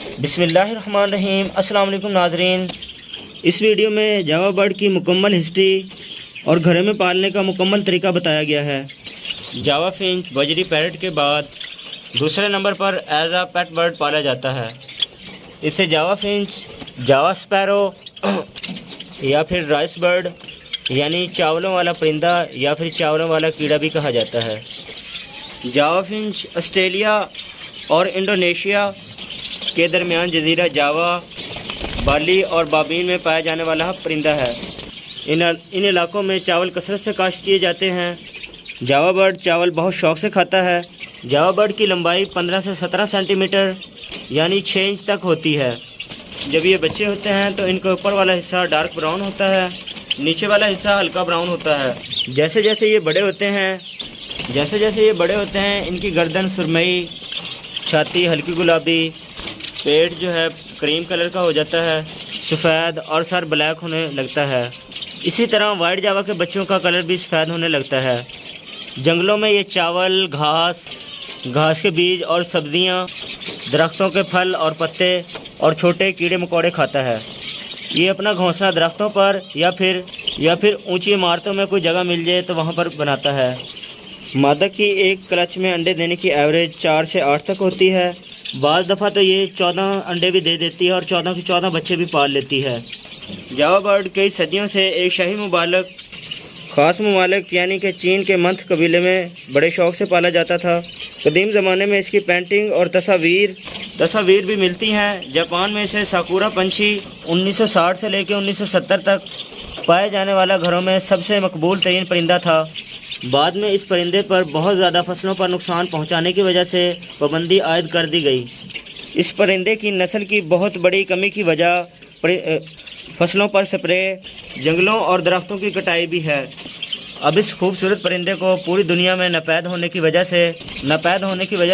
बिस्मिल्लाहिर्रहमानिर्रहीम। अस्सलाम वालेकुम नाज़रीन। इस वीडियो में जावा बर्ड की मुकम्मल हिस्ट्री और घरों में पालने का मुकम्मल तरीका बताया गया है। जावा फिंच बजरी पैरट के बाद दूसरे नंबर पर एज आ पेट बर्ड पाला जाता है। इसे जावा फिंच, जावा स्पैरो या फिर राइस बर्ड यानी चावलों वाला परिंदा या फिर चावलों वाला कीड़ा भी कहा जाता है। जावा फिंच ऑस्ट्रेलिया और इंडोनेशिया के दरमियान जजीरा जावा, बाली और बाबीन में पाया जाने वाला परिंदा है। इन इलाकों में चावल कसरत से काश्त किए जाते हैं। जावा बर्ड चावल बहुत शौक़ से खाता है। जावा बर्ड की लंबाई 15 से 17 सेंटीमीटर यानी 6 इंच तक होती है। जब ये बच्चे होते हैं तो इनका ऊपर वाला हिस्सा डार्क ब्राउन होता है, नीचे वाला हिस्सा हल्का ब्राउन होता है। जैसे जैसे ये बड़े होते हैं इनकी गर्दन सुरमई, छाती हल्की गुलाबी, पेट जो है क्रीम कलर का हो जाता है, सफ़ेद और सर ब्लैक होने लगता है। इसी तरह वाइट जावा के बच्चों का कलर भी सफ़ेद होने लगता है। जंगलों में ये चावल, घास के बीज और सब्जियां, दरख्तों के फल और पत्ते और छोटे कीड़े मकोड़े खाता है। ये अपना घोंसला दरख्तों पर या फिर ऊंची इमारतों में कोई जगह मिल जाए तो वहां पर बनाता है। मादा की एक क्लच में अंडे देने की एवरेज 4 से 8 तक होती है। बाज़ दफ़ा तो ये 14 अंडे भी दे देती है और 14 के 14 बच्चे भी पाल लेती है। जावा बर्ड कई सदियों से एक शाही ख़ास ममालिक यानी कि चीन के मंथ कबीले में बड़े शौक़ से पाला जाता था। कदीम ज़माने में इसकी पेंटिंग और तस्वीर भी मिलती हैं। जापान में इसे साकुरा पंछी 1960 से लेकर 1970 तक पाए जाने वाला घरों में सबसे मकबूल तरीन परिंदा था। बाद में इस परिंदे पर बहुत ज़्यादा फसलों पर नुकसान पहुंचाने की वजह से पाबंदी आयद कर दी गई। इस परिंदे की नस्ल की बहुत बड़ी कमी की वजह फसलों पर स्प्रे, जंगलों और दरख्तों की कटाई भी है। अब इस खूबसूरत परिंदे को पूरी दुनिया में नापैद होने की वजह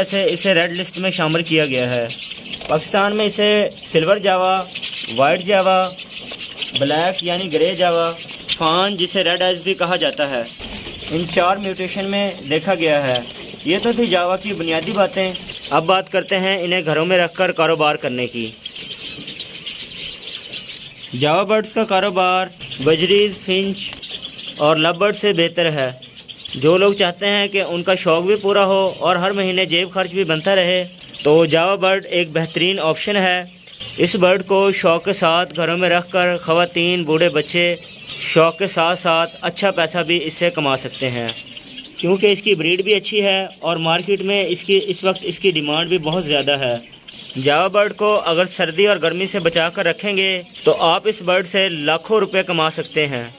से इसे रेड लिस्ट में शामिल किया गया है। पाकिस्तान में इसे सिल्वर जावा, वाइट जावा, ब्लैक यानी ग्रे जावा, फान जिसे रेड आइज भी कहा जाता है, इन 4 म्यूटेशन में देखा गया है। ये तो थी जावा की बुनियादी बातें। अब बात करते हैं इन्हें घरों में रखकर कारोबार करने की। जावा बर्ड्स का कारोबार बजरीज, फिंच और लव बर्ड से बेहतर है। जो लोग चाहते हैं कि उनका शौक़ भी पूरा हो और हर महीने जेब खर्च भी बनता रहे तो जावा बर्ड एक बेहतरीन ऑप्शन है। इस बर्ड को शौक़ के साथ घरों में रखकर ख़वातीन, बूढ़े बच्चे शौक़ के साथ साथ अच्छा पैसा भी इससे कमा सकते हैं, क्योंकि इसकी ब्रीड भी अच्छी है और मार्केट में इस वक्त इसकी डिमांड भी बहुत ज़्यादा है। जावा बर्ड को अगर सर्दी और गर्मी से बचा कर रखेंगे तो आप इस बर्ड से लाखों रुपए कमा सकते हैं।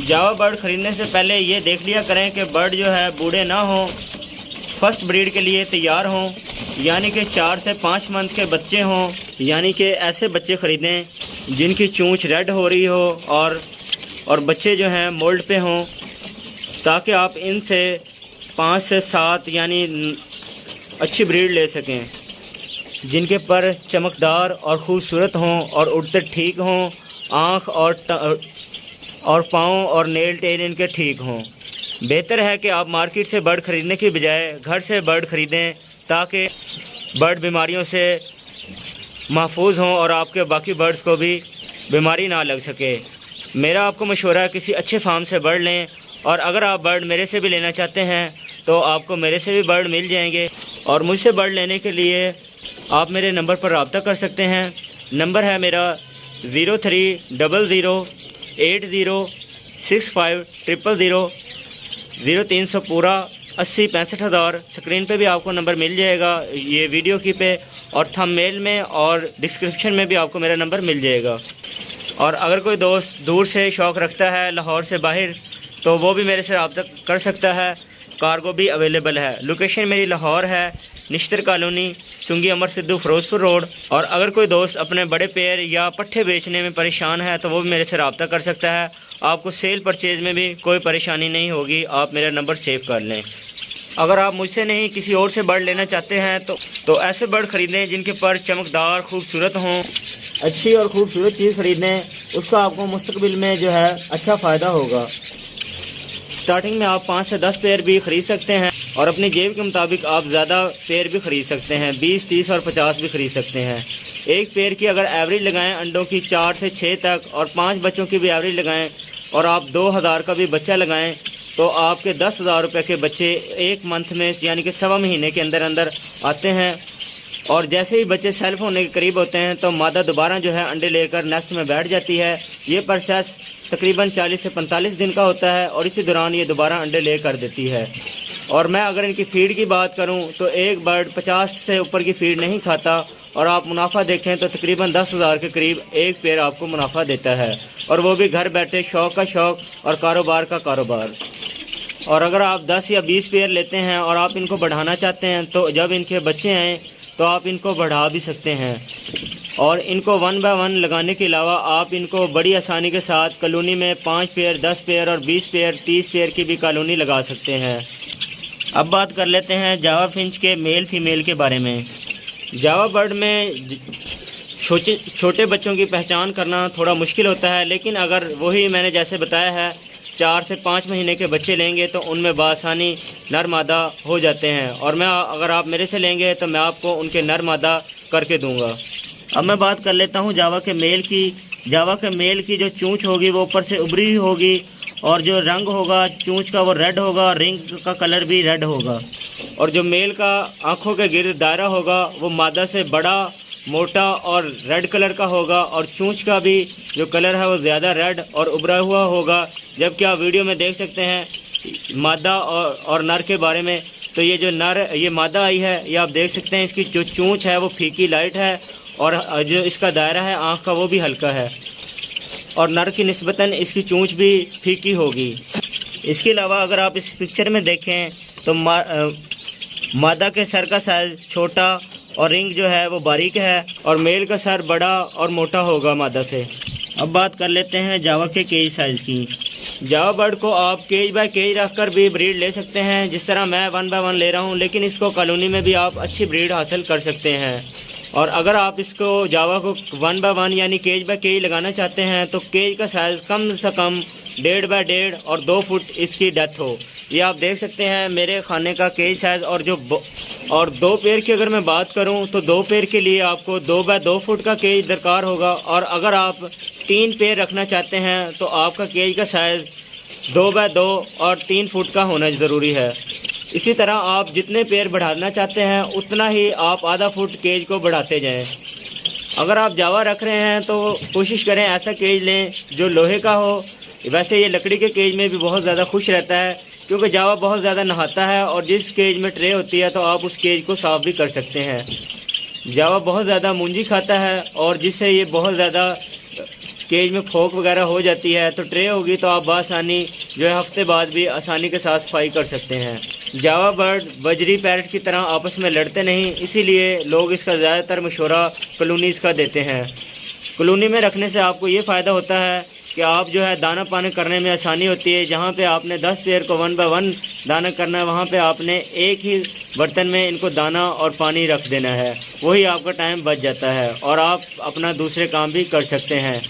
जावा बर्ड ख़रीदने से पहले ये देख लिया करें कि बर्ड जो है बूढ़े ना हों, फर्स्ट ब्रीड के लिए तैयार हों, यानी कि 4 से 5 मंथ के बच्चे हों, यानी कि ऐसे बच्चे ख़रीदें जिनकी चोंच रेड हो रही हो और बच्चे जो हैं मोल्ड पे हों, ताकि आप इनसे 5 से 7 यानी अच्छी ब्रीड ले सकें, जिनके पर चमकदार और ख़ूबसूरत हों और उड़ते ठीक हों, आँख और पाँव और नेल टेल इनके ठीक हों। बेहतर है कि आप मार्केट से बर्ड ख़रीदने की बजाय घर से बर्ड ख़रीदें, ताकि बर्ड बीमारियों से महफूज हों और आपके बाकी बर्ड्स को भी बीमारी ना लग सके। मेरा आपको मशवरा है किसी अच्छे फार्म से बर्ड लें, और अगर आप बर्ड मेरे से भी लेना चाहते हैं तो आपको मेरे से भी बर्ड मिल जाएंगे। और मुझसे बर्ड लेने के लिए आप मेरे नंबर पर रब्ता कर सकते हैं। नंबर है मेरा 0300806500। 0300 पूरा 80 65 हज़ार। स्क्रीन पे भी आपको नंबर मिल जाएगा, ये वीडियो की पे और थंबनेल में और डिस्क्रिप्शन में भी आपको मेरा नंबर मिल जाएगा। और अगर कोई दोस्त दूर से शौक़ रखता है, लाहौर से बाहर, तो वो भी मेरे से रब्ता कर सकता है। कार्गो भी अवेलेबल है। लोकेशन मेरी लाहौर है, निश्तर कॉलोनी, चुंगी अमर सिद्धू, फ़िरोज़पुर रोड। और अगर कोई दोस्त अपने बड़े पेड़ या पट्ठे बेचने में परेशान है तो वो भी मेरे से रब्ता कर सकता है। आपको सेल परचेज़ में भी कोई परेशानी नहीं होगी, आप मेरा नंबर सेव कर लें। अगर आप मुझसे नहीं किसी और से बर्ड लेना चाहते हैं तो ऐसे बर्ड ख़रीदें जिनके पर चमकदार, खूबसूरत हों। अच्छी और ख़ूबसूरत चीज़ ख़रीदें, उसका आपको मुस्तकबिल में जो है अच्छा फ़ायदा होगा। स्टार्टिंग में आप 5 से 10 पेयर भी ख़रीद सकते हैं और अपनी जेब के मुताबिक आप ज़्यादा पेयर भी ख़रीद सकते हैं, 20, 30 और 50 भी ख़रीद सकते हैं। एक पेयर की अगर एवरेज लगाएं अंडों की 4 से 6 तक और 5 बच्चों की भी एवरेज लगाएं और आप 2000 का भी बच्चा लगाएं तो आपके 10,000 रुपये के बच्चे एक मंथ में यानी कि 1.25 महीने के अंदर अंदर आते हैं। और जैसे ही बच्चे सेल्फ होने के करीब होते हैं तो मादा दोबारा जो है अंडे लेकर नेस्ट में बैठ जाती है। ये प्रोसेस तकरीबन 40 से 45 दिन का होता है और इसी दौरान ये दोबारा अंडे ले कर देती है। और मैं अगर इनकी फ़ीड की बात करूं तो एक बर्ड 50 से ऊपर की फ़ीड नहीं खाता और आप मुनाफा देखें तो तकरीबन 10,000 के करीब एक पेयर आपको मुनाफा देता है, और वो भी घर बैठे, शौक़ का शौक़ और कारोबार का कारोबार। और अगर आप 10 या 20 पेयर लेते हैं और आप इनको बढ़ाना चाहते हैं तो जब इनके बच्चे आएँ तो आप इनको बढ़ा भी सकते हैं। और इनको 1 बाय 1 लगाने के अलावा आप इनको बड़ी आसानी के साथ कॉलोनी में 5 पेयर, 10 पेयर और 20 पेयर, 30 पेयर की भी कॉलोनी लगा सकते हैं। अब बात कर लेते हैं जावा फिंच के मेल फीमेल के बारे में। जावा बर्ड में छोटे बच्चों की पहचान करना थोड़ा मुश्किल होता है, लेकिन अगर वही मैंने जैसे बताया है 4 से 5 महीने के बच्चे लेंगे तो उनमें बासानी नर मादा हो जाते हैं। और अगर आप मेरे से लेंगे तो मैं आपको उनके नर मादा करके दूंगा। अब मैं बात कर लेता हूं जावा के मेल की। जावा के मेल की जो चूंच होगी वो ऊपर से उभरी हुई होगी और जो रंग होगा चूंच का वो रेड होगा और रिंग का कलर भी रेड होगा। और जो मेल का आँखों के गिर्द दायरा होगा वो मादा से बड़ा, मोटा और रेड कलर का होगा और चूंच का भी जो कलर है वो ज़्यादा रेड और उभरा हुआ होगा। जबकि आप वीडियो में देख सकते हैं मादा और नर के बारे में, तो ये जो नर ये मादा आई है ये आप देख सकते हैं इसकी जो चूंच है वो फीकी लाइट है और जो इसका दायरा है आँख का वो भी हल्का है और नर की निस्बतन इसकी चूंच भी फीकी होगी। इसके अलावा अगर आप इस पिक्चर में देखें तो मादा के सर का साइज़ छोटा और रिंग जो है वो बारीक है और मेल का सर बड़ा और मोटा होगा मादा से। अब बात कर लेते हैं जावा के केज साइज़ की। जावा बर्ड को आप केज बाय केज रखकर भी ब्रीड ले सकते हैं, जिस तरह मैं 1 बाय 1 ले रहा हूं, लेकिन इसको कॉलोनी में भी आप अच्छी ब्रीड हासिल कर सकते हैं। और अगर आप इसको जावा को 1 बाय 1 यानी केज बाय केज लगाना चाहते हैं तो केज का साइज़ कम से कम 1.5 बाय 1.5 और 2 फुट इसकी डेप्थ हो। ये आप देख सकते हैं मेरे खाने का केज साइज़। और 2 पेयर की अगर मैं बात करूं तो 2 पेयर के लिए आपको 2 बाय 2 फुट का केज दरकार होगा। और अगर आप 3 पेयर रखना चाहते हैं तो आपका केज का साइज़ 2 बाय 2 और 3 फुट का होना ज़रूरी है। इसी तरह आप जितने पेयर बढ़ाना चाहते हैं उतना ही आप आधा फुट केज को बढ़ाते जाएं। अगर आप जावा रख रहे हैं तो कोशिश करें ऐसा केज लें जो लोहे का हो। वैसे ये लकड़ी के केज में भी बहुत ज़्यादा खुश रहता है क्योंकि जावा बहुत ज़्यादा नहाता है और जिस केज में ट्रे होती है तो आप उस केज को साफ़ भी कर सकते हैं। जावा बहुत ज़्यादा मूंजी खाता है और जिससे ये बहुत ज़्यादा केज में फोक वगैरह हो जाती है, तो ट्रे होगी तो आप बासानी जो है हफ्ते बाद भी आसानी के साथ सफाई कर सकते हैं। जावा बर्ड बजरी पैरट की तरह आपस में लड़ते नहीं, इसीलिए लोग इसका ज़्यादातर मशवरा कॉलोनीज़ का देते हैं। कॉलोनी में रखने से आपको ये फ़ायदा होता है कि आप जो है दाना पानी करने में आसानी होती है। जहाँ पे आपने 10 पेयर को 1 बाय 1 दाना करना है वहाँ पे आपने एक ही बर्तन में इनको दाना और पानी रख देना है, वही आपका टाइम बच जाता है और आप अपना दूसरे काम भी कर सकते हैं।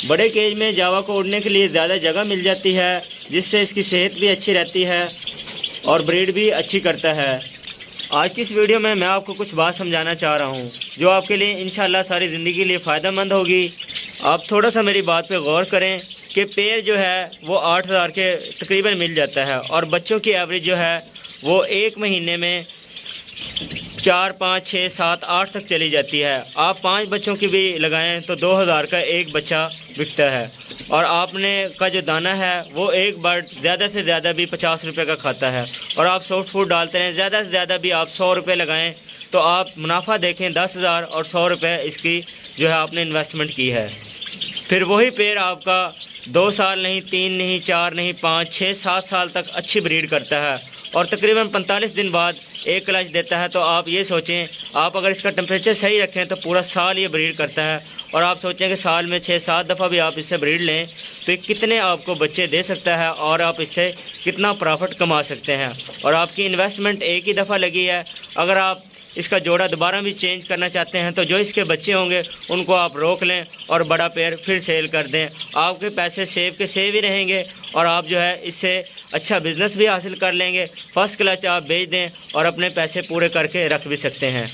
बड़े केज में जावा को उड़ने के लिए ज़्यादा जगह मिल जाती है, जिससे इसकी सेहत भी अच्छी रहती है और ब्रीड भी अच्छी करता है। आज की इस वीडियो में मैं आपको कुछ बात समझाना चाह रहा हूँ जो आपके लिए इंशाल्लाह सारी ज़िंदगी के लिए फ़ायदेमंद होगी। आप थोड़ा सा मेरी बात पे गौर करें कि पेयर जो है वो 8,000 के तकरीबन मिल जाता है और बच्चों की एवरेज जो है वो एक महीने में 4, 5, 6, 7, 8 तक चली जाती है। आप 5 बच्चों की भी लगाएं तो 2,000 का एक बच्चा बिकता है और आपने का जो दाना है वो एक बर्ड ज़्यादा से ज़्यादा भी 50 रुपये का खाता है और आप सॉफ्ट फूड डालते हैं। ज़्यादा से ज़्यादा भी आप 100 रुपये लगाएं तो आप मुनाफा देखें 10,000 और 100 रुपये इसकी जो है आपने इन्वेस्टमेंट की है। फिर वही पेड़ आपका 2 साल नहीं, 3 नहीं, 4 नहीं, 5, 6, 7 साल तक अच्छी ब्रीड करता है और तकरीबन 45 दिन बाद एक क्लच देता है। तो आप ये सोचें, आप अगर इसका टेम्परेचर सही रखें तो पूरा साल ये ब्रीड करता है और आप सोचें कि साल में 6-7 दफ़ा भी आप इससे ब्रीड लें तो ये कितने आपको बच्चे दे सकता है और आप इससे कितना प्रॉफिट कमा सकते हैं। और आपकी इन्वेस्टमेंट एक ही दफ़ा लगी है। अगर आप इसका जोड़ा दोबारा भी चेंज करना चाहते हैं तो जो इसके बच्चे होंगे उनको आप रोक लें और बड़ा पेड़ फिर सेल कर दें। आपके पैसे सेव के सेव ही रहेंगे और आप जो है इससे अच्छा बिज़नेस भी हासिल कर लेंगे। फर्स्ट क्लास आप बेच दें और अपने पैसे पूरे करके रख भी सकते हैं।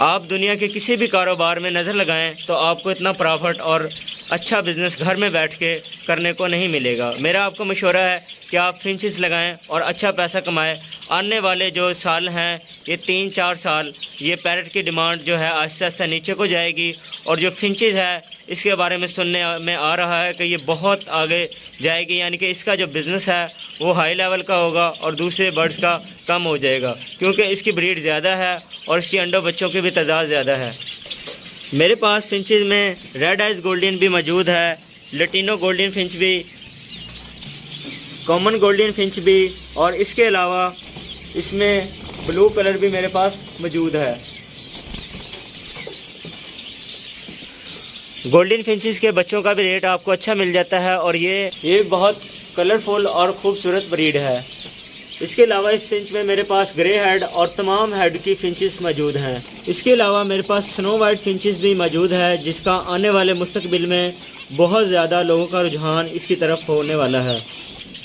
आप दुनिया के किसी भी कारोबार में नज़र लगाएं तो आपको इतना प्रॉफिट और अच्छा बिज़नेस घर में बैठ के करने को नहीं मिलेगा। मेरा आपको मशवरा है कि आप फिंचेस लगाएं और अच्छा पैसा कमाएं। आने वाले जो साल हैं, ये 3-4 साल, ये पैरट की डिमांड जो है आहिस्ता आहिस्ता नीचे को जाएगी और जो फिंचेस है इसके बारे में सुनने में आ रहा है कि ये बहुत आगे जाएगी, यानी कि इसका जो बिज़नेस है वो हाई लेवल का होगा और दूसरे बर्ड्स का कम हो जाएगा, क्योंकि इसकी ब्रीड ज़्यादा है और इसकी अंडों बच्चों की भी तादाद ज़्यादा है। मेरे पास फिंचेस में रेड आइज गोल्डन भी मौजूद है, लैटिनो गोल्डन फिंच भी, कॉमन गोल्डन फिंच भी, और इसके अलावा इसमें ब्लू कलर भी मेरे पास मौजूद है। गोल्डन फिंचेस के बच्चों का भी रेट आपको अच्छा मिल जाता है और ये बहुत कलरफुल और ख़ूबसूरत ब्रीड है। इसके अलावा इस फिंच में मेरे पास ग्रे हेड और तमाम हेड की फिंचेस मौजूद हैं। इसके अलावा मेरे पास स्नो वाइट फिंचेस भी मौजूद है, जिसका आने वाले मुस्तकबिल में बहुत ज़्यादा लोगों का रुझान इसकी तरफ होने वाला है।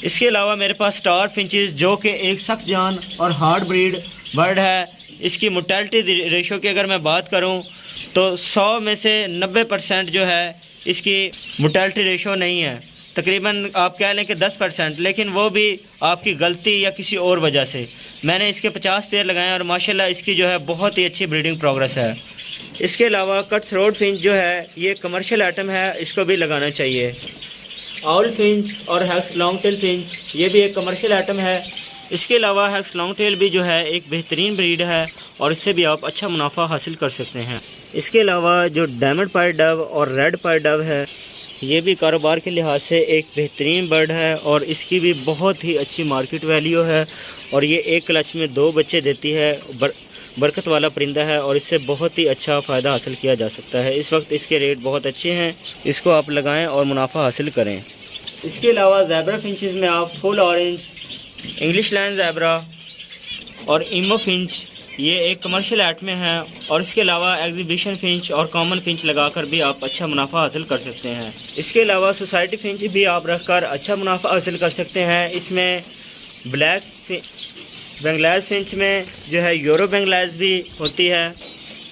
इसके अलावा मेरे पास स्टार फिंचेस, जो कि एक सख्त जान और हार्ड ब्रीड बर्ड है। इसकी मोर्टेलिटी रेशो की अगर मैं बात करूं तो 100 में से 90% जो है इसकी मोर्टेलिटी रेशो नहीं है। तकरीबन आप कह लें कि 10%, लेकिन वो भी आपकी गलती या किसी और वजह से। मैंने इसके 50 पेयर लगाए और माशाल्लाह इसकी जो है बहुत ही अच्छी ब्रीडिंग प्रोग्रेस है। इसके अलावा कट थ्रोट फिंच जो है ये कमर्शियल आइटम है, इसको भी लगाना चाहिए। आउल फिंच और हैक्स लॉन्ग टेल फिंच ये भी एक कमर्शियल आइटम है। इसके अलावा हैक्स लॉन्ग टेल भी जो है एक बेहतरीन ब्रीड है और इससे भी आप अच्छा मुनाफा हासिल कर सकते हैं। इसके अलावा जो डायमंड पाई डव और रेड पाई डव है, ये भी कारोबार के लिहाज से एक बेहतरीन बर्ड है और इसकी भी बहुत ही अच्छी मार्केट वैल्यू है और ये एक क्लच में 2 बच्चे देती है। बरकत वाला परिंदा है और इससे बहुत ही अच्छा फ़ायदा हासिल किया जा सकता है। इस वक्त इसके रेट बहुत अच्छे हैं, इसको आप लगाएं और मुनाफा हासिल करें। इसके अलावा ज़ेब्रा फिंचेस में आप full orange, English land zebra और इमो फिंच ये एक कमर्शियल आइटम है और इसके अलावा एग्जीबिशन फिंच और कॉमन फिंच लगाकर भी आप अच्छा मुनाफा हासिल कर सकते हैं। इसके अलावा सोसाइटी फिंच भी आप रखकर अच्छा मुनाफा हासिल कर सकते हैं। इसमें ब्लैक बेंगलाइज फिंच में जो है यूरो बेंगलाइज भी होती है,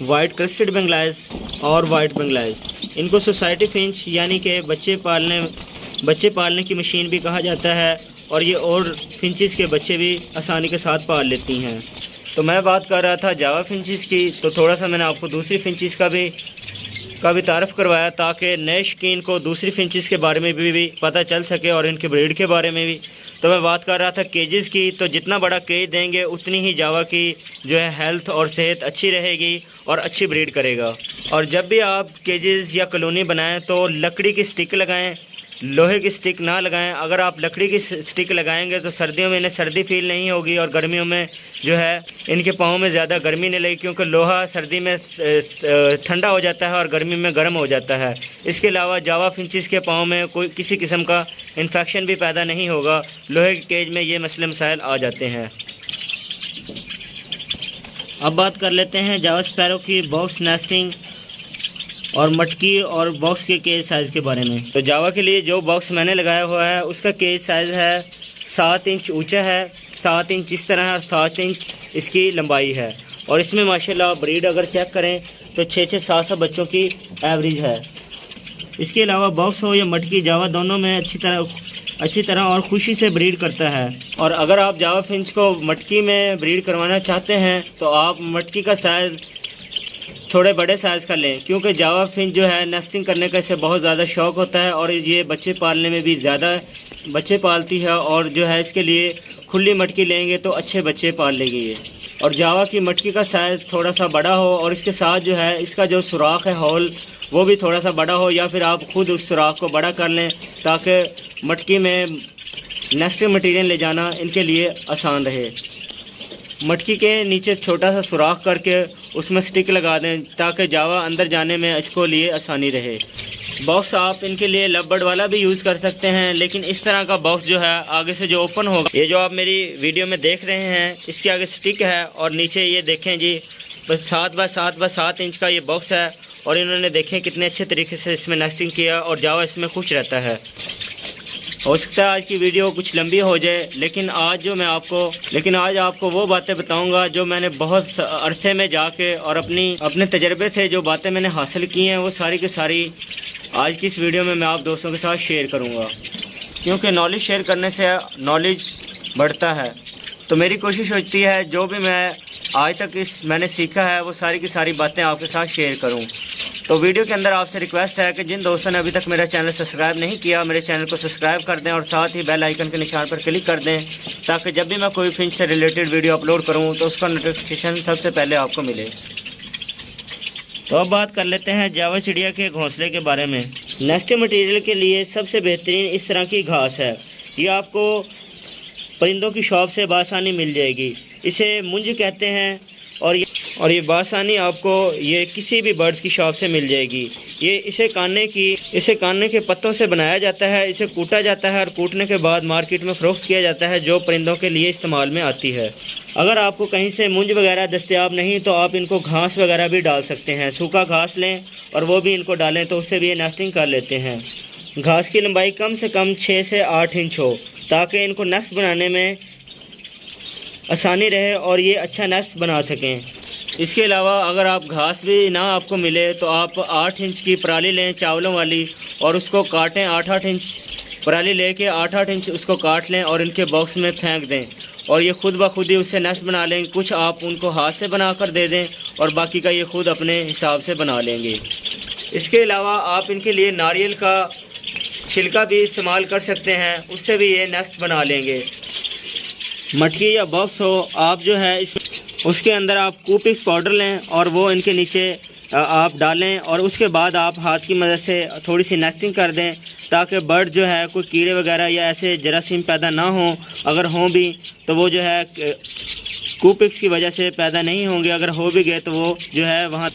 वाइट क्रस्टेड बेंगलाइज और वाइट बेंगलाइज। इनको सोसाइटी फिंच यानी कि बच्चे पालने की मशीन भी कहा जाता है और ये और फिंचेस के बच्चे भी आसानी के साथ पाल लेती हैं। तो मैं बात कर रहा था जावा फिंचेस की, तो थोड़ा सा मैंने आपको दूसरी फिंचेस का भी तारफ़ करवाया ताकि नए शौकीन को दूसरी फिंचेस के बारे में भी पता चल सके और इनके ब्रीड के बारे में भी। तो मैं बात कर रहा था केजेस की, तो जितना बड़ा केज देंगे उतनी ही जावा की जो है हेल्थ और सेहत अच्छी रहेगी और अच्छी ब्रीड करेगा। और जब भी आप केजेस या कॉलोनी बनाएं तो लकड़ी की स्टिक लगाएं, लोहे की स्टिक ना लगाएं। अगर आप लकड़ी की स्टिक लगाएंगे तो सर्दियों में इन्हें सर्दी फील नहीं होगी और गर्मियों में जो है इनके पाँव में ज़्यादा गर्मी नहीं लगेगी, क्योंकि लोहा सर्दी में ठंडा हो जाता है और गर्मी में गर्म हो जाता है। इसके अलावा जावा फिंचेस के पाँव में कोई किसी किस्म का इन्फेक्शन भी पैदा नहीं होगा। लोहे के केज में ये मसले मसाइल आ जाते हैं। अब बात कर लेते हैं जावा स्पैरो की बॉक्स नेस्टिंग और मटकी और बॉक्स के केज साइज़ के बारे में। तो जावा के लिए जो बॉक्स मैंने लगाया हुआ है उसका केज साइज़ है 7 इंच ऊंचा है, 7 इंच इस तरह है, 7 इंच इसकी लंबाई है। और इसमें माशाल्लाह ब्रीड अगर चेक करें तो 6-6, 7-7 बच्चों की एवरेज है। इसके अलावा बॉक्स हो या मटकी, जावा दोनों में अच्छी तरह और खुशी से ब्रीड करता है। और अगर आप जावा फिंच को मटकी में ब्रीड करवाना चाहते हैं तो आप मटकी का साइज़ थोड़े बड़े साइज़ का लें, क्योंकि जावा फिंच जो है नेस्टिंग करने का इसे बहुत ज़्यादा शौक़ होता है और ये बच्चे पालने में भी ज़्यादा बच्चे पालती है और जो है इसके लिए खुली मटकी लेंगे तो अच्छे बच्चे पाल लेगी ये। और जावा की मटकी का साइज़ थोड़ा सा बड़ा हो और इसके साथ जो है इसका जो सुराख है होल वो भी थोड़ा सा बड़ा हो, या फिर आप ख़ुद उस सुराख को बड़ा कर लें ताकि मटकी में नेस्टिंग मटीरियल ले जाना इनके लिए आसान रहे। मटकी के नीचे छोटा सा सुराख करके उसमें स्टिक लगा दें ताकि जावा अंदर जाने में इसको लिए आसानी रहे। बॉक्स आप इनके लिए लबड़ वाला भी यूज़ कर सकते हैं, लेकिन इस तरह का बॉक्स जो है आगे से जो ओपन होगा, ये जो आप मेरी वीडियो में देख रहे हैं इसके आगे स्टिक है और नीचे ये देखें जी 7 बाय 7 इंच का ये बॉक्स है और इन्होंने देखें कितने अच्छे तरीके से इसमें नेस्टिंग किया और जावा इसमें खुश रहता है। हो सकता है आज की वीडियो कुछ लंबी हो जाए, लेकिन आज आपको वो बातें बताऊंगा जो मैंने बहुत अरसे में जाके और अपने तजर्बे से जो बातें मैंने हासिल की हैं, वो सारी की सारी आज की इस वीडियो में मैं आप दोस्तों के साथ शेयर करूंगा। क्योंकि नॉलेज शेयर करने से नॉलेज बढ़ता है। तो मेरी कोशिश होती है जो भी मैं आज तक मैंने सीखा है वो सारी की सारी बातें आपके साथ शेयर करूं। तो वीडियो के अंदर आपसे रिक्वेस्ट है कि जिन दोस्तों ने अभी तक मेरा चैनल सब्सक्राइब नहीं किया, मेरे चैनल को सब्सक्राइब कर दें और साथ ही बेल आइकन के निशान पर क्लिक कर दें, ताकि जब भी मैं कोई फिंच से रिलेटेड वीडियो अपलोड करूं तो उसका नोटिफिकेशन सबसे पहले आपको मिले। तो अब बात कर लेते हैं जावा चिड़िया के घोंसले के बारे में। नेस्ट मटेरियल के लिए सबसे बेहतरीन इस तरह की घास है। ये आपको परिंदों की शॉप से बासानी मिल जाएगी। इसे मुंज कहते हैं और ये बासानी आपको ये किसी भी बर्ड्स की शॉप से मिल जाएगी। ये इसे कानने के पत्तों से बनाया जाता है। इसे कूटा जाता है और कूटने के बाद मार्केट में फ़रोख्त किया जाता है, जो परिंदों के लिए इस्तेमाल में आती है। अगर आपको कहीं से मुंज वगैरह दस्तयाब नहीं तो आप इनको घास वगैरह भी डाल सकते हैं। सूखा घास लें और वो भी इनको डालें तो उससे भी ये नेस्टिंग कर लेते हैं। घास की लंबाई कम से कम 6 से 8 इंच हो, ताकि इनको नेस्ट बनाने में आसानी रहे और ये अच्छा नेस्ट बना सकें। इसके अलावा अगर आप घास भी ना आपको मिले तो आप 8 इंच की पराली लें चावलों वाली और उसको काटें। 8-8 इंच पराली लेके 8-8 इंच उसको काट लें और इनके बॉक्स में फेंक दें और ये खुद ब खुद ही उससे नेस्ट बना लें। कुछ आप उनको हाथ से बना कर दे दें और बाकी का ये खुद अपने हिसाब से बना लेंगे। इसके अलावा आप इनके लिए नारियल का छिलका भी इस्तेमाल कर सकते हैं, उससे भी ये नेस्ट बना लेंगे। मटकी या बॉक्स हो, आप जो है उसके अंदर आप कूपिक्स पाउडर लें और वो इनके नीचे आप डालें और उसके बाद आप हाथ की मदद से थोड़ी सी नेस्टिंग कर दें, ताकि बर्ड जो है कोई कीड़े वगैरह या ऐसे जरासीम पैदा ना हों। अगर हों भी तो वो जो है कूपिक्स की वजह से पैदा नहीं होंगे। अगर हो भी गए तो वो जो है वहाँ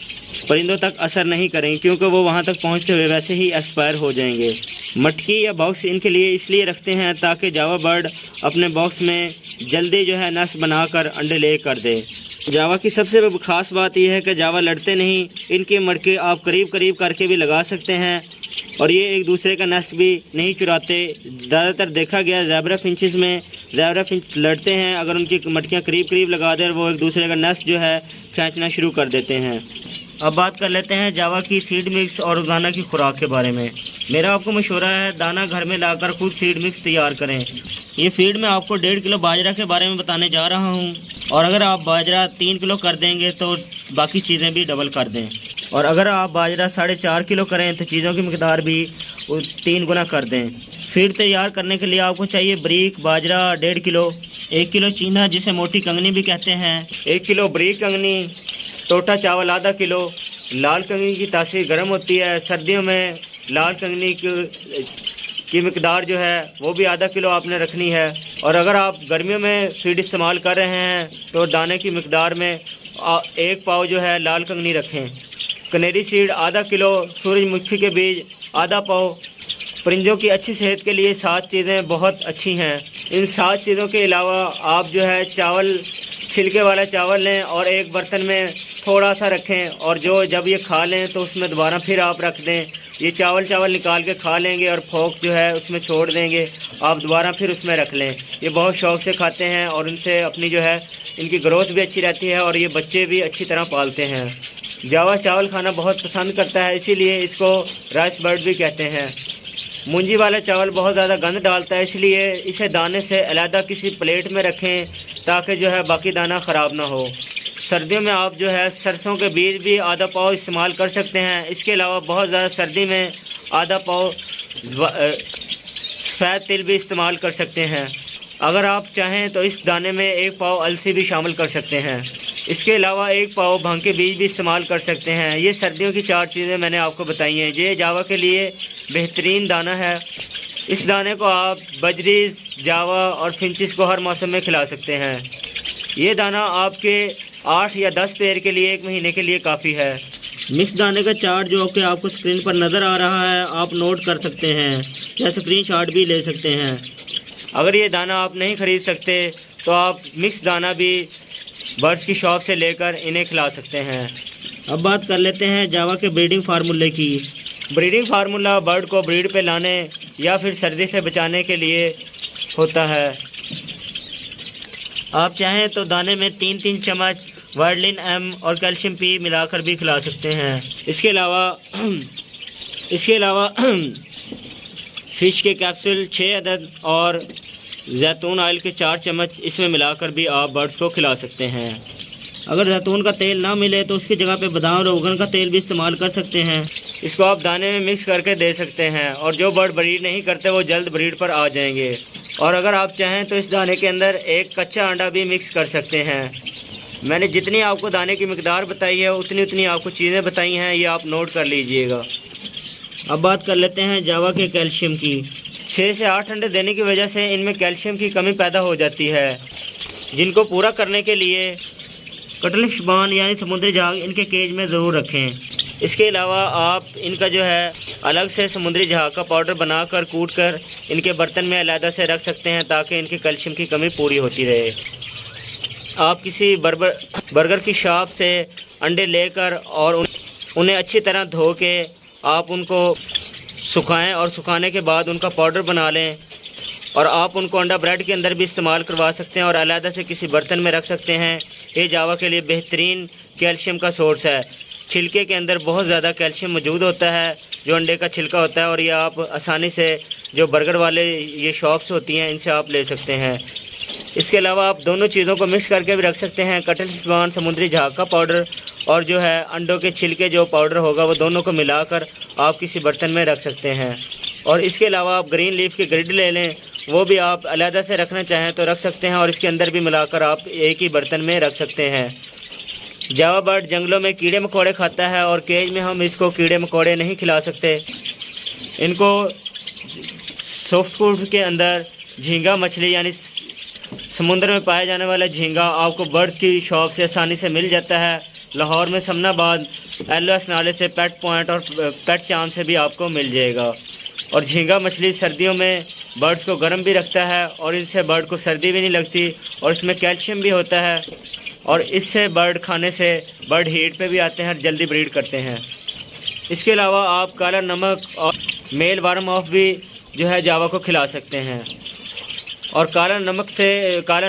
परिंदों तक असर नहीं करेंगे, क्योंकि वो वहाँ तक पहुँचते हुए वैसे ही एक्सपायर हो जाएंगे। मटकी या बॉक्स इनके लिए इसलिए रखते हैं ताकि जावा बर्ड अपने बॉक्स में जल्दी जो है नेस्ट बनाकर अंडे ले कर दे। जावा की सबसे ख़ास बात यह है कि जावा लड़ते नहीं। इनके मटके आप करीब करीब करके भी लगा सकते हैं और ये एक दूसरे का नेस्ट भी नहीं चुराते। ज़्यादातर देखा गया ज़ेब्रा फिंचेस में ज़ेब्रा फिंच लड़ते हैं, अगर उनकी मटकियाँ करीब करीब लगा दें वो एक दूसरे का नेस्ट जो है खींचना शुरू कर देते हैं। अब बात कर लेते हैं जावा की सीड मिक्स और दाना की खुराक के बारे में। मेरा आपको मशवरा है दाना घर में लाकर खुद सीड मिक्स तैयार करें। ये फीड मैं आपको 1.5 किलो बाजरा के बारे में बताने जा रहा हूँ और अगर आप बाजरा 3 किलो कर देंगे तो बाकी चीज़ें भी डबल कर दें, और अगर आप बाजरा 4.5 किलो करें तो चीज़ों की मकदार भी 3 गुना कर दें। फीड तैयार करने के लिए आपको चाहिए बारीक बाजरा 1.5 किलो, 1 किलो चीना जिसे मोटी कंगनी भी कहते हैं, 1 किलो बारीक कंगनी, टोटा चावल आधा किलो। लाल कंगनी की तासीर गर्म होती है, सर्दियों में लाल कंगनी की मिकदार जो है वो भी आधा किलो आपने रखनी है। और अगर आप गर्मियों में फीड इस्तेमाल कर रहे हैं तो दाने की मिकदार में 1 पाव जो है लाल कंगनी रखें। कनेरी सीड आधा किलो, सूरजमुखी के बीज आधा पाव। परिंदों की अच्छी सेहत के लिए 7 चीज़ें बहुत अच्छी हैं। इन 7 चीज़ों के अलावा आप जो है चावल, छिलके वाला चावल लें और एक बर्तन में थोड़ा सा रखें और जब ये खा लें तो उसमें दोबारा फिर आप रख दें। ये चावल निकाल के खा लेंगे और फोक जो है उसमें छोड़ देंगे, आप दोबारा फिर उसमें रख लें। ये बहुत शौक़ से खाते हैं और इनसे अपनी जो है इनकी ग्रोथ भी अच्छी रहती है और ये बच्चे भी अच्छी तरह पालते हैं। जावा चावल खाना बहुत पसंद करता है, इसीलिए इसको राइस बर्ड भी कहते हैं। मूंजी वाला चावल बहुत ज़्यादा गंद डालता है, इसलिए इसे दाने से अलहदा किसी प्लेट में रखें ताकि जो है बाकी दाना ख़राब ना हो। सर्दियों में आप जो है सरसों के बीज भी आधा पाव इस्तेमाल कर सकते हैं। इसके अलावा बहुत ज़्यादा सर्दी में आधा पाव सफ़ेद तिल भी इस्तेमाल कर सकते हैं। अगर आप चाहें तो इस दाने में 1 पाव अलसी भी शामिल कर सकते हैं। इसके अलावा 1 पाव भांग के बीज भी इस्तेमाल कर सकते हैं। ये सर्दियों की 4 चीज़ें मैंने आपको बताई हैं। ये जावा के लिए बेहतरीन दाना है। इस दाने को आप बजरीज, जावा और फिंचिस को हर मौसम में खिला सकते हैं। ये दाना आपके 8 या 10 पेड़ के लिए 1 महीने के लिए काफ़ी है। मिक्स दाने का चार्ट जो कि आपको स्क्रीन पर नज़र आ रहा है आप नोट कर सकते हैं या स्क्रीनशॉट भी ले सकते हैं। अगर ये दाना आप नहीं ख़रीद सकते तो आप मिक्स दाना भी बर्ड्स की शॉप से लेकर इन्हें खिला सकते हैं। अब बात कर लेते हैं जावा के ब्रीडिंग फार्मूले की। ब्रीडिंग फार्मूला बर्ड को ब्रीड पे लाने या फिर सर्दी से बचाने के लिए होता है। आप चाहें तो दाने में 3-3 चम्मच वाइडलिन एम और कैल्शियम पी मिलाकर भी खिला सकते हैं। इसके अलावा फ़िश के कैप्सूल 6 अदद और जैतून ऑयल के 4 चम्मच इसमें मिलाकर भी आप बर्ड्स को खिला सकते हैं। अगर जैतून का तेल ना मिले तो उसकी जगह पे बादाम रोगन का तेल भी इस्तेमाल कर सकते हैं। इसको आप दाने में मिक्स करके दे सकते हैं और जो बर्ड ब्रीड नहीं करते वो जल्द ब्रीड पर आ जाएंगे। और अगर आप चाहें तो इस दाने के अंदर एक कच्चा अंडा भी मिक्स कर सकते हैं। मैंने जितनी आपको दाने की मिकदार बताई है उतनी आपको चीज़ें बताई हैं, ये आप नोट कर लीजिएगा। अब बात कर लेते हैं जावा के कैल्शियम की। 6 से 8 अंडे देने की वजह से इनमें कैल्शियम की कमी पैदा हो जाती है, जिनको पूरा करने के लिए कटलफिश बान यानी समुद्री जहाज इनके केज में ज़रूर रखें। इसके अलावा आप इनका जो है अलग से समुद्री जहाज का पाउडर बनाकर कूट कर इनके बर्तन में अलहदा से रख सकते हैं ताकि इनकी कैल्शियम की कमी पूरी होती रहे। आप किसी बर्गर की शॉप से अंडे लेकर और उन्हें अच्छी तरह धो के आप उनको सुखाएं और सुखाने के बाद उनका पाउडर बना लें और आप उनको अंडा ब्रेड के अंदर भी इस्तेमाल करवा सकते हैं और अलहदा से किसी बर्तन में रख सकते हैं। ये जावा के लिए बेहतरीन कैल्शियम का सोर्स है। छिलके के अंदर बहुत ज़्यादा कैल्शियम मौजूद होता है, जो अंडे का छिलका होता है, और ये आप आसानी से जो बर्गर वाले ये शॉप्स होती हैं इनसे आप ले सकते हैं। इसके अलावा आप दोनों चीज़ों को मिक्स करके भी रख सकते हैं। कटलफिश बान समुद्री जहाज का पाउडर और जो है अंडों के छिलके जो पाउडर होगा वो दोनों को मिलाकर आप किसी बर्तन में रख सकते हैं। और इसके अलावा आप ग्रीन लीफ की ग्रिड ले लें, वो भी आप अलहदा से रखना चाहें तो रख सकते हैं और इसके अंदर भी मिलाकर आप एक ही बर्तन में रख सकते हैं। जावा बर्ड जंगलों में कीड़े मकोड़े खाता है और केज में हम इसको कीड़े मकोड़े नहीं खिला सकते। इनको सॉफ्ट फूड के अंदर झींगा मछली यानी समुद्र में पाया जाने वाला झींगा आपको बर्ड्स की शॉप से आसानी से मिल जाता है। लाहौर में समनाबाद LOS नाले से पेट पॉइंट और पेट चाम से भी आपको मिल जाएगा। और झींगा मछली सर्दियों में बर्ड्स को गर्म भी रखता है और इनसे बर्ड को सर्दी भी नहीं लगती और इसमें कैल्शियम भी होता है और इससे बर्ड खाने से बर्ड हीट पे भी आते हैं और जल्दी ब्रीड करते हैं। इसके अलावा आप काला नमक और मेल वार्म ऑफ भी जो है जावा को खिला सकते हैं और काला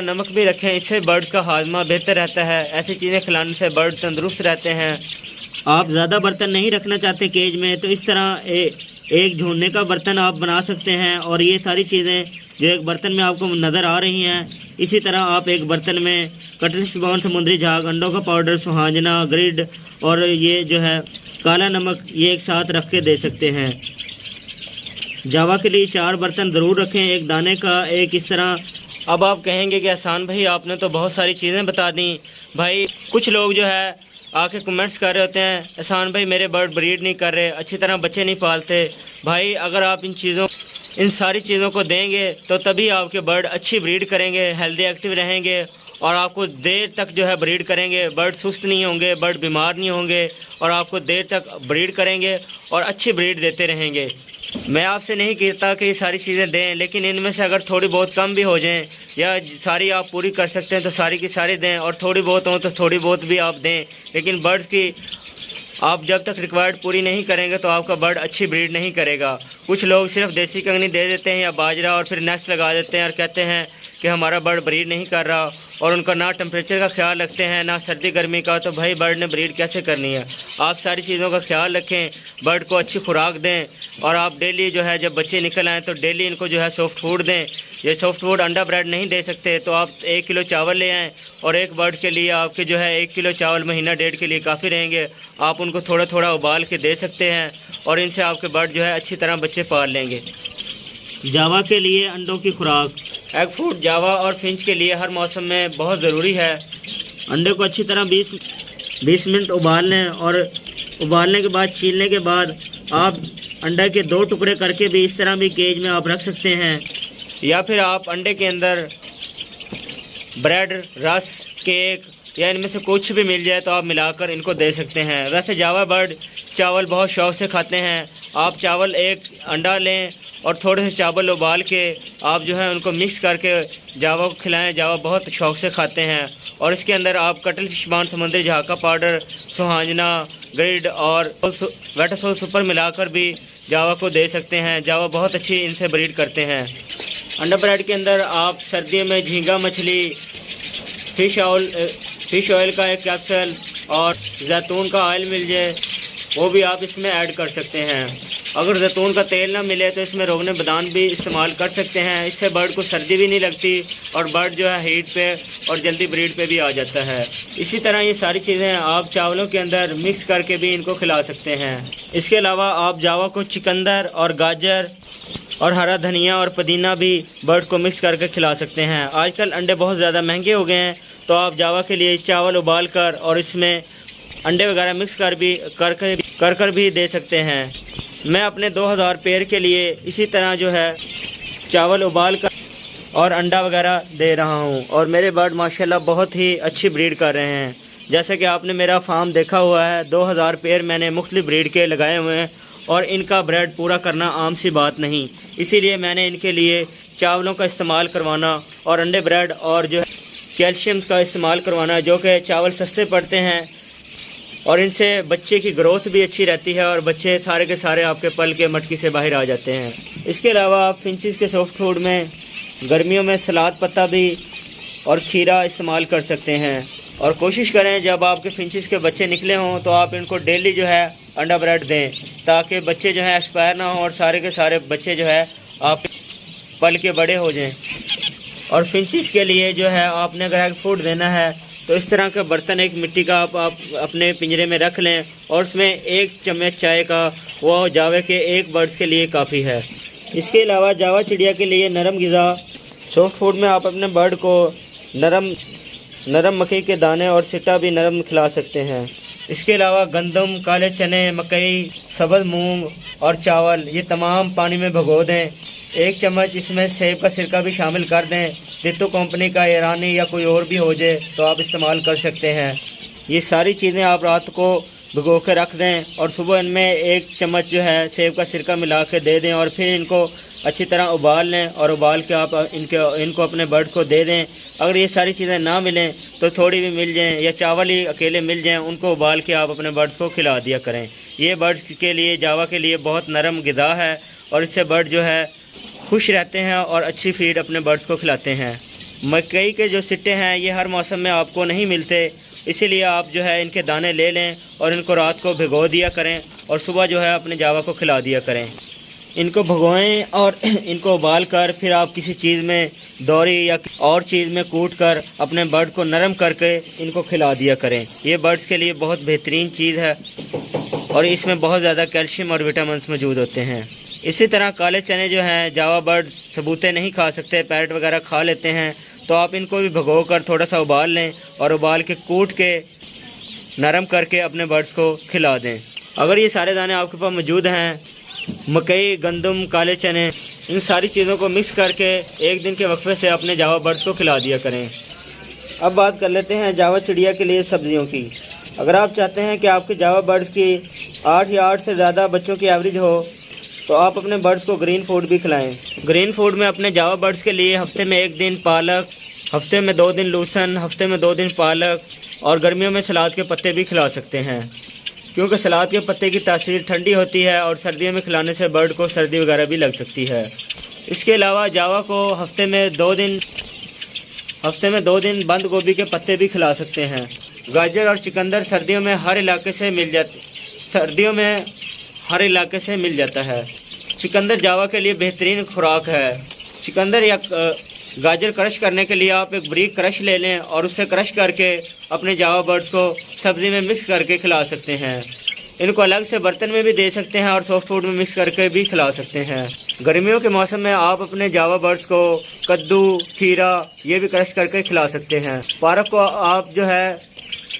नमक भी रखें, इससे बर्ड्स का हाजमा बेहतर रहता है। ऐसी चीज़ें खिलाने से बर्ड तंदुरुस्त रहते हैं। आप ज़्यादा बर्तन नहीं रखना चाहते केज में तो इस तरह एक झोलने का बर्तन आप बना सकते हैं और ये सारी चीज़ें जो एक बर्तन में आपको नज़र आ रही हैं, इसी तरह आप एक बर्तन में कटलफिश बान समुद्री जहाज, अंडों का पाउडर, सुहाजना, ग्रिड और ये जो है काला नमक ये एक साथ रख के दे सकते हैं। जावा के लिए 4 बर्तन ज़रूर रखें, एक दाने का, एक इस तरह। अब आप कहेंगे कि एहसान भाई आपने तो बहुत सारी चीज़ें बता दी। भाई कुछ लोग जो है आके कमेंट्स कर रहे होते हैं, एहसान भाई मेरे बर्ड ब्रीड नहीं कर रहे, अच्छी तरह बच्चे नहीं पालते। भाई अगर आप इन सारी चीज़ों को देंगे तो तभी आपके बर्ड अच्छी ब्रीड करेंगे, हेल्दी एक्टिव रहेंगे और आपको देर तक जो है ब्रीड करेंगे। बर्ड सुस्त नहीं होंगे, बर्ड बीमार नहीं होंगे और आपको देर तक ब्रीड करेंगे और अच्छी ब्रीड देते रहेंगे। मैं आपसे नहीं कहता कि ये सारी चीज़ें दें, लेकिन इनमें से अगर थोड़ी बहुत कम भी हो जाएं या सारी आप पूरी कर सकते हैं तो सारी की सारी दें और थोड़ी बहुत हो तो थोड़ी बहुत भी आप दें। लेकिन बर्ड्स की आप जब तक रिक्वायर्ड पूरी नहीं करेंगे तो आपका बर्ड अच्छी ब्रीड नहीं करेगा। कुछ लोग सिर्फ देसी कंगनी दे देते हैं या बाजरा और फिर नेस्ट लगा देते हैं और कहते हैं कि हमारा बर्ड ब्रीड नहीं कर रहा और उनका ना टेम्परेचर का ख्याल रखते हैं ना सर्दी गर्मी का। तो भाई बर्ड ने ब्रीड कैसे करनी है? आप सारी चीज़ों का ख्याल रखें, बर्ड को अच्छी खुराक दें और आप डेली जो है जब बच्चे निकल आएँ तो डेली इनको जो है सॉफ्ट फूड दें। ये सॉफ्ट फूड अंडा ब्रेड नहीं दे सकते तो आप 1 किलो चावल ले आएँ और एक बर्ड के लिए आपके जो है 1 किलो चावल महीना 1.5 के लिए काफ़ी रहेंगे। आप उनको थोड़ा थोड़ा उबाल के दे सकते हैं और इनसे आपके बर्ड जो है अच्छी तरह बच्चे पाल लेंगे। जावा के लिए अंडों की खुराक, एग फूड जावा और फिंच के लिए हर मौसम में बहुत ज़रूरी है। अंडे को अच्छी तरह 20 मिनट उबाल लें और उबालने के बाद छीलने के बाद आप अंडे के 2 टुकड़े करके भी इस तरह भी केज में आप रख सकते हैं या फिर आप अंडे के अंदर ब्रेड, रस, केक या इनमें से कुछ भी मिल जाए तो आप मिलाकर इनको दे सकते हैं। वैसे जावा बर्ड चावल बहुत शौक़ से खाते हैं। आप चावल एक अंडा लें और थोड़े से चावल उबाल के आप जो है उनको मिक्स करके जावा को खिलाएं। जावा बहुत शौक़ से खाते हैं और इसके अंदर आप कटलफिश बान समुद्री जहाज का पाउडर, सुहाजना ग्रिड और वेटासोल सुपर मिलाकर भी जावा को दे सकते हैं। जावा बहुत अच्छी इनसे ब्रीड करते हैं। अंडा ब्रेड के अंदर आप सर्दियों में झींगा मछली, फिश ऑयल का एक कैप्सूल और जैतून का ऑयल मिल जाए वो भी आप इसमें ऐड कर सकते हैं। अगर जैतून का तेल ना मिले तो इसमें रोगन बादाम भी इस्तेमाल कर सकते हैं। इससे बर्ड को सर्दी भी नहीं लगती और बर्ड जो है हीट पे और जल्दी ब्रीड पे भी आ जाता है। इसी तरह ये सारी चीज़ें आप चावलों के अंदर मिक्स करके भी इनको खिला सकते हैं। इसके अलावा आप जावा को चुकंदर और गाजर और हरा धनिया और पुदीना भी बर्ड को मिक्स करके खिला सकते हैं। आजकल अंडे बहुत ज़्यादा महंगे हो गए हैं, तो आप जावा के लिए चावल उबाल कर और इसमें अंडे वगैरह मिक्स कर भी दे सकते हैं। मैं अपने 2000 पेयर के लिए इसी तरह जो है चावल उबाल कर और अंडा वगैरह दे रहा हूं और मेरे बर्ड माशाल्लाह बहुत ही अच्छी ब्रीड कर रहे हैं। जैसे कि आपने मेरा फार्म देखा हुआ है, 2000 पेयर मैंने मुख्तलिफ ब्रीड के लगाए हुए हैं और इनका ब्रेड पूरा करना आम सी बात नहीं। इसीलिए मैंने इनके लिए चावलों का इस्तेमाल करवाना और अंडे ब्रेड और जो है कैल्शियम का इस्तेमाल करवाना, जो कि चावल सस्ते पड़ते हैं और इनसे बच्चे की ग्रोथ भी अच्छी रहती है और बच्चे सारे के सारे आपके पल के मटकी से बाहर आ जाते हैं। इसके अलावा आप फिंचिस के सॉफ्ट फूड में गर्मियों में सलाद पत्ता भी और खीरा इस्तेमाल कर सकते हैं। और कोशिश करें जब आपके फिंचिस के बच्चे निकले हों तो आप इनको डेली जो है अंडा ब्रेड दें, ताकि बच्चे जो है एक्सपायर ना हो और सारे के सारे बच्चे जो है आप पल के बड़े हो जाएं। और फिंचिस के लिए जो है आपने अगर एग फूड देना है तो इस तरह का बर्तन एक मिट्टी का आप अपने पिंजरे में रख लें और उसमें 1 चम्मच चाय का वो जावे के एक बर्ड्स के लिए काफ़ी है। इसके अलावा जावा चिड़िया के लिए नरम ग़िज़ा सॉफ्ट फूड में आप अपने बर्ड को नरम मकई के दाने और सिट्टा भी नरम खिला सकते हैं। इसके अलावा गंदम, काले चने, मकई, सब्ज़ मूंग और चावल ये तमाम पानी में भिगो दें। 1 चम्मच इसमें सेब का सिरका भी शामिल कर दें। तित्तू कंपनी का ईरानी या कोई और भी हो जाए तो आप इस्तेमाल कर सकते हैं। ये सारी चीज़ें आप रात को भिगो के रख दें और सुबह इनमें 1 चम्मच जो है सेब का सिरका मिला के दे दें और फिर इनको अच्छी तरह उबाल लें और उबाल के आप इनको अपने बर्ड को दे दें। अगर ये सारी चीज़ें ना मिलें तो थोड़ी भी मिल जाएं या चावल ही अकेले मिल जाएं, उनको उबाल के आप अपने बर्ड्स को खिला दिया करें। ये बर्ड्स के लिए, जावा के लिए बहुत नरम ग़िज़ा है और इससे बर्ड जो है खुश रहते हैं और अच्छी फीड अपने बर्ड्स को खिलाते हैं। मकई के जो सिट्टे हैं ये हर मौसम में आपको नहीं मिलते, इसीलिए आप जो है इनके दाने ले लें और इनको रात को भिगो दिया करें और सुबह जो है अपने जावा को खिला दिया करें। इनको भिगोएं और इनको उबाल कर फिर आप किसी चीज़ में दौरी या और चीज़ में कूट कर अपने बर्ड को नरम करके इनको खिला दिया करें। ये बर्ड्स के लिए बहुत बेहतरीन चीज़ है और इसमें बहुत ज़्यादा कैल्शियम और विटामिन मौजूद होते हैं। इसी तरह काले चने जो हैं जावा बर्ड सबूते नहीं खा सकते, पैरट वगैरह खा लेते हैं, तो आप इनको भी भिगो कर थोड़ा सा उबाल लें और उबाल के कूट के नरम करके अपने बर्ड्स को खिला दें। अगर ये सारे दाने आपके पास मौजूद हैं, मकई, गंदम, काले चने, इन सारी चीज़ों को मिक्स करके 1 दिन के वक्फे से अपने जावा बर्ड्स को खिला दिया करें। अब बात कर लेते हैं जावा चिड़िया के लिए सब्जियों की। अगर आप चाहते हैं कि आपके जावा बर्ड्स की 8 या 8 से ज़्यादा बच्चों की एवरेज हो तो आप अपने बर्ड्स को ग्रीन फूड भी खिलाएं। ग्रीन फूड में अपने जावा बर्ड्स के लिए हफ्ते में 1 दिन पालक, हफ्ते में 2 दिन लूसन, हफ्ते में 2 दिन पालक और गर्मियों में सलाद के पत्ते भी खिला सकते हैं, क्योंकि सलाद के पत्ते की तासीर ठंडी होती है और सर्दियों में खिलाने से बर्ड को सर्दी वगैरह भी लग सकती है। इसके अलावा जावा को हफ्ते में 2 दिन बंद गोभी के पत्ते भी खिला सकते हैं। गाजर और चुकंदर सर्दियों में हर इलाके से मिल जाता है। चुकंदर जावा के लिए बेहतरीन खुराक है। चुकंदर या गाजर क्रश करने के लिए आप एक बारीक क्रश ले लें और उससे क्रश करके अपने जावा बर्ड्स को सब्ज़ी में मिक्स करके खिला सकते हैं। इनको अलग से बर्तन में भी दे सकते हैं और सॉफ्ट फूड में मिक्स करके भी खिला सकते हैं। गर्मियों के मौसम में आप अपने जावा बर्ड्स को कद्दू, खीरा ये भी क्रश करके खिला सकते हैं। पालक को आप जो है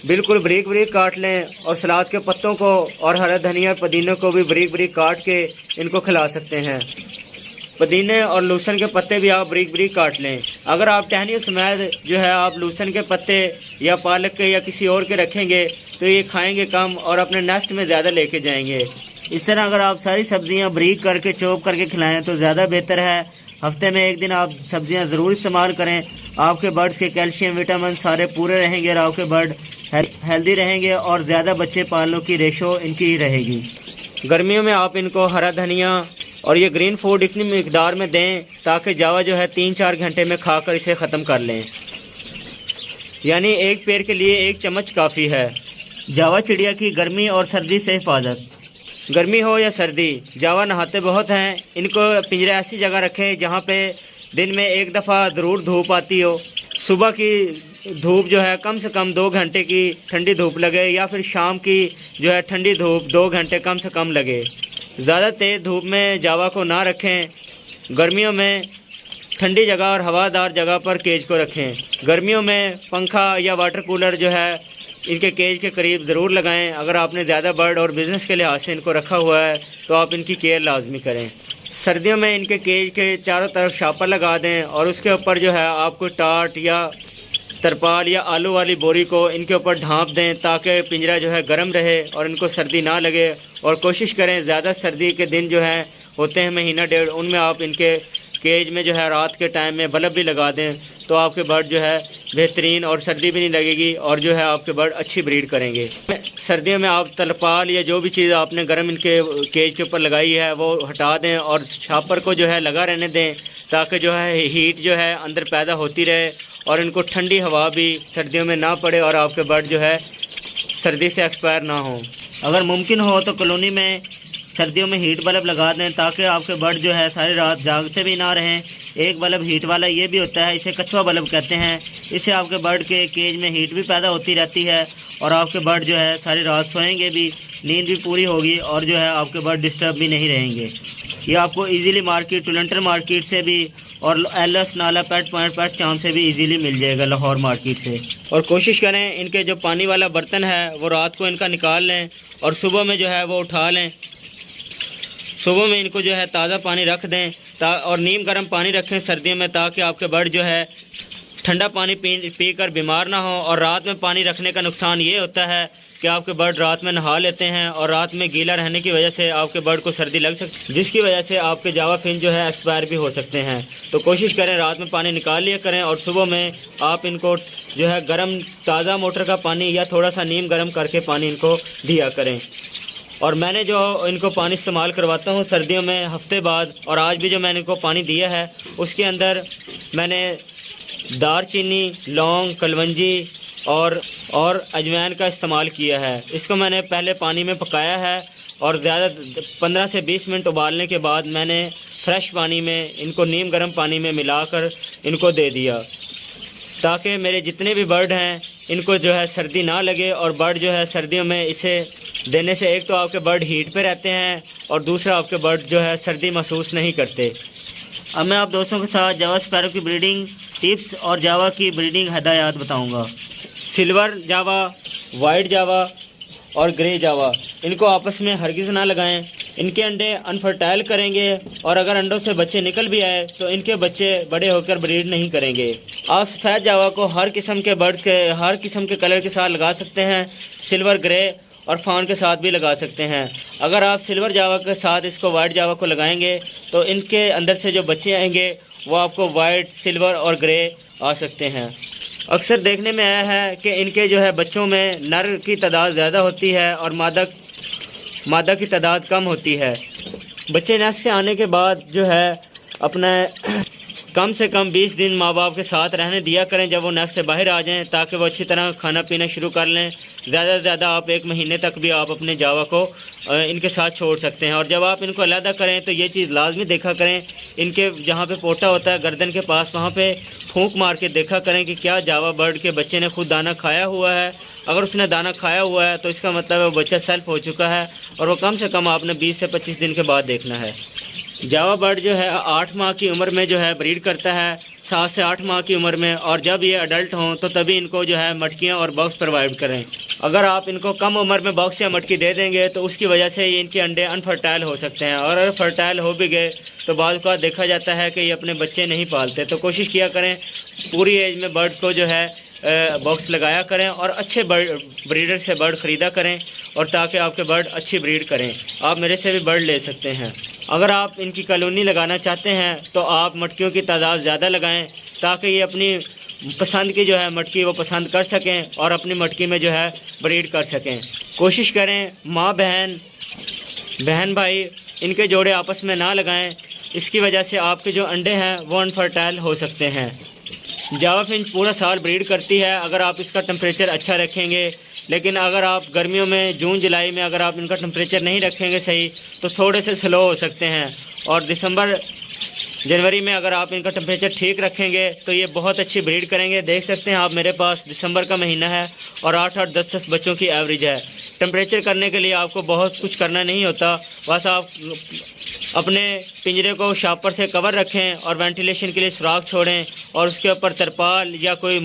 बिल्कुल बारीक बारीक काट लें और सलाद के पत्तों को और हरा धनिया पुदीने को भी बारीक बारीक काट के इनको खिला सकते हैं। पुदीने और लहसुन के पत्ते भी आप बारीक बारीक काट लें। अगर आप टहनियों समेत जो है आप लहसुन के पत्ते या पालक के या किसी और के रखेंगे तो ये खाएंगे कम और अपने नेस्ट में ज़्यादा लेके जाएंगे। इस तरह अगर आप सारी सब्जियां बारीक करके चॉप करके खिलाएं तो ज़्यादा बेहतर है। हफ्ते में 1 दिन आप सब्जियां ज़रूर इस्तेमाल करें। आपके बर्ड्स के कैल्शियम, विटामिन सारे पूरे रहेंगे और आपके बर्ड हेल्दी रहेंगे और ज़्यादा बच्चे पालने की रेशो इनकी रहेगी। गर्मियों में आप इनको हरा धनिया और ये ग्रीन फूड इतनी मिकदार में दें ताकि जावा जो है 3-4 घंटे में खाकर इसे ख़त्म कर लें, यानी एक पेड़ के लिए 1 चम्मच काफ़ी है। जावा चिड़िया की गर्मी और सर्दी से हिफाजत। गर्मी हो या सर्दी, जावा नहाते बहुत हैं। इनको पिंजरे ऐसी जगह रखें जहाँ पे दिन में 1 दफ़ा ज़रूर धूप आती हो। सुबह की धूप जो है कम से कम 2 घंटे की ठंडी धूप लगे, या फिर शाम की जो है ठंडी धूप 2 घंटे कम से कम लगे। ज़्यादा तेज़ धूप में जावा को ना रखें। गर्मियों में ठंडी जगह और हवादार जगह पर केज को रखें। गर्मियों में पंखा या वाटर कूलर जो है इनके केज के करीब ज़रूर लगाएं। अगर आपने ज़्यादा बर्ड और बिज़नेस के लिहाज से इनको रखा हुआ है तो आप इनकी केयर लाजमी करें। सर्दियों में इनके केज के चारों तरफ शापर लगा दें और उसके ऊपर जो है आपको टाट या तरपाल या आलू वाली बोरी को इनके ऊपर ढाँप दें ताकि पिंजरा जो है गर्म रहे और इनको सर्दी ना लगे। और कोशिश करें ज़्यादा सर्दी के दिन जो हैं होते हैं महीना डेढ़, उनमें आप इनके केज में जो है रात के टाइम में बल्ब भी लगा दें तो आपके बर्ड जो है बेहतरीन और सर्दी भी नहीं लगेगी और जो है आपके बर्ड अच्छी ब्रीड करेंगे। सर्दियों में आप तरपाल या जो भी चीज़ आपने गर्म इनके केज के ऊपर लगाई है वो हटा दें और छापर को जो है लगा रहने दें ताकि जो है हीट जो है अंदर पैदा होती रहे और इनको ठंडी हवा भी सर्दियों में ना पड़े और आपके बर्ड जो है सर्दी से एक्सपायर ना हो। अगर मुमकिन हो तो कॉलोनी में सर्दियों में हीट बल्ब लगा दें ताकि आपके बर्ड जो है सारी रात जागते भी ना रहें। एक बल्ब हीट वाला ये भी होता है, इसे कछुआ बल्ब कहते हैं। इससे आपके बर्ड के केज में हीट भी पैदा होती रहती है और आपके बर्ड जो है सारी रात सोएंगे भी, नींद भी पूरी होगी और जो है आपके बर्ड डिस्टर्ब भी नहीं रहेंगे। ये आपको इजीली मार्केट टुलंटर मार्केट से भी और एलएस नाला पेट पॉइंट पेट चांद से भी इजीली मिल जाएगा लाहौर मार्केट से। और कोशिश करें इनके जो पानी वाला बर्तन है वो रात को इनका निकाल लें और सुबह में जो है वो उठा लें। सुबह में इनको जो है ताज़ा पानी रख दें और नीम गर्म पानी रखें सर्दियों में ताकि आपके बर्ड जो है ठंडा पानी पी कर बीमार ना हो। और रात में पानी रखने का नुकसान ये होता है कि आपके बर्ड रात में नहा लेते हैं और रात में गीला रहने की वजह से आपके बर्ड को सर्दी लग सकती है, जिसकी वजह से आपके जावा फिन जो है एक्सपायर भी हो सकते हैं। तो कोशिश करें रात में पानी निकाल लिया करें और सुबह में आप इनको जो है गर्म ताज़ा मोटर का पानी या थोड़ा सा नीम गर्म करके पानी इनको दिया करें। और मैंने जो इनको पानी इस्तेमाल करवाता हूँ सर्दियों में हफ्ते बाद, और आज भी जो मैंने इनको पानी दिया है उसके अंदर मैंने दारचीनी, लौंग, कलवंजी और अजवाइन का इस्तेमाल किया है। इसको मैंने पहले पानी में पकाया है और ज़्यादा 15 से 20 मिनट उबालने के बाद मैंने फ्रेश पानी में इनको नीम गर्म पानी में मिलाकर इनको दे दिया ताकि मेरे जितने भी बर्ड हैं इनको जो है सर्दी ना लगे। और बर्ड जो है सर्दियों में इसे देने से एक तो आपके बर्ड हीट पे रहते हैं और दूसरा आपके बर्ड जो है सर्दी महसूस नहीं करते। अब मैं आप दोस्तों के साथ जावा स्पैरो की ब्रीडिंग टिप्स और जावा की ब्रीडिंग हदायत बताऊंगा। सिल्वर जावा, वाइट जावा और ग्रे जावा, इनको आपस में हरगिज़ ना लगाएं। इनके अंडे अनफर्टाइल करेंगे और अगर अंडों से बच्चे निकल भी आए तो इनके बच्चे बड़े होकर ब्रीड नहीं करेंगे। आप सफ़ेद जावा को हर किस्म के बर्ड के हर किस्म के कलर के साथ लगा सकते हैं, सिल्वर, ग्रे और फाउन के साथ भी लगा सकते हैं। अगर आप सिल्वर जावा के साथ इसको वाइट जावा को लगाएंगे तो इनके अंदर से जो बच्चे आएंगे वो आपको वाइट, सिल्वर और ग्रे आ सकते हैं। अक्सर देखने में आया है कि इनके जो है बच्चों में नर की तादाद ज़्यादा होती है और मादा की तादाद कम होती है। बच्चे नेस्ट से आने के बाद जो है अपना कम से कम 20 दिन माँ बाप के साथ रहने दिया करें जब वो नेस्ट से बाहर आ जाएं ताकि वो अच्छी तरह खाना पीना शुरू कर लें। ज़्यादा से ज़्यादा आप 1 महीने तक भी आप अपने जावा को इनके साथ छोड़ सकते हैं। और जब आप इनको अलहदा करें तो ये चीज़ लाजमी देखा करें, इनके जहाँ पे पोटा होता है गर्दन के पास वहाँ पे फूंक मार के देखा करें कि क्या जावा बर्ड के बच्चे ने खुद दाना खाया हुआ है। अगर उसने दाना खाया हुआ है तो इसका मतलब है वो बच्चा सेल्फ हो चुका है और वो कम से कम आपने 20 से 25 दिन के बाद देखना है। जावा बर्ड जो है 8 माह की उम्र में जो है ब्रीड करता है, 7 से 8 माह की उम्र में, और जब ये अडल्ट हों तो तभी इनको जो है मटकियाँ और बॉक्स प्रोवाइड करें। अगर आप इनको कम उम्र में बॉक्स या मटकी दे देंगे तो उसकी वजह से ये इनके अंडे अनफर्टाइल हो सकते हैं और अगर फर्टाइल हो भी गए तो बाद का देखा जाता है कि ये अपने बच्चे नहीं पालते। तो कोशिश किया करें पूरी एज में बर्ड को जो है बॉक्स लगाया करें और अच्छे ब्रीडर से बर्ड ख़रीदा करें और ताकि आपके बर्ड अच्छी ब्रीड करें। आप मेरे से भी बर्ड ले सकते हैं। अगर आप इनकी कॉलोनी लगाना चाहते हैं तो आप मटकियों की तादाद ज़्यादा लगाएं ताकि ये अपनी पसंद की जो है मटकी वो पसंद कर सकें और अपनी मटकी में जो है ब्रीड कर सकें। कोशिश करें माँ बहन भाई इनके जोड़े आपस में ना लगाएं, इसकी वजह से आपके जो अंडे हैं वो अनफर्टाइल हो सकते हैं। जावा फिंच पूरा साल ब्रीड करती है अगर आप इसका टेम्परेचर अच्छा रखेंगे, लेकिन अगर आप गर्मियों में जून जुलाई में अगर आप इनका टेम्परेचर नहीं रखेंगे सही तो थोड़े से स्लो हो सकते हैं। और दिसंबर जनवरी में अगर आप इनका टेम्परेचर ठीक रखेंगे तो ये बहुत अच्छी ब्रीड करेंगे। देख सकते हैं आप मेरे पास दिसंबर का महीना है और 8-8 10-10 बच्चों की एवरेज है। टेम्परेचर करने के लिए आपको बहुत कुछ करना नहीं होता, बस आप अपने पिंजरे को शापर से कवर रखें और वेंटिलेशन के लिए सुराख छोड़ें और उसके ऊपर तरपाल या कोई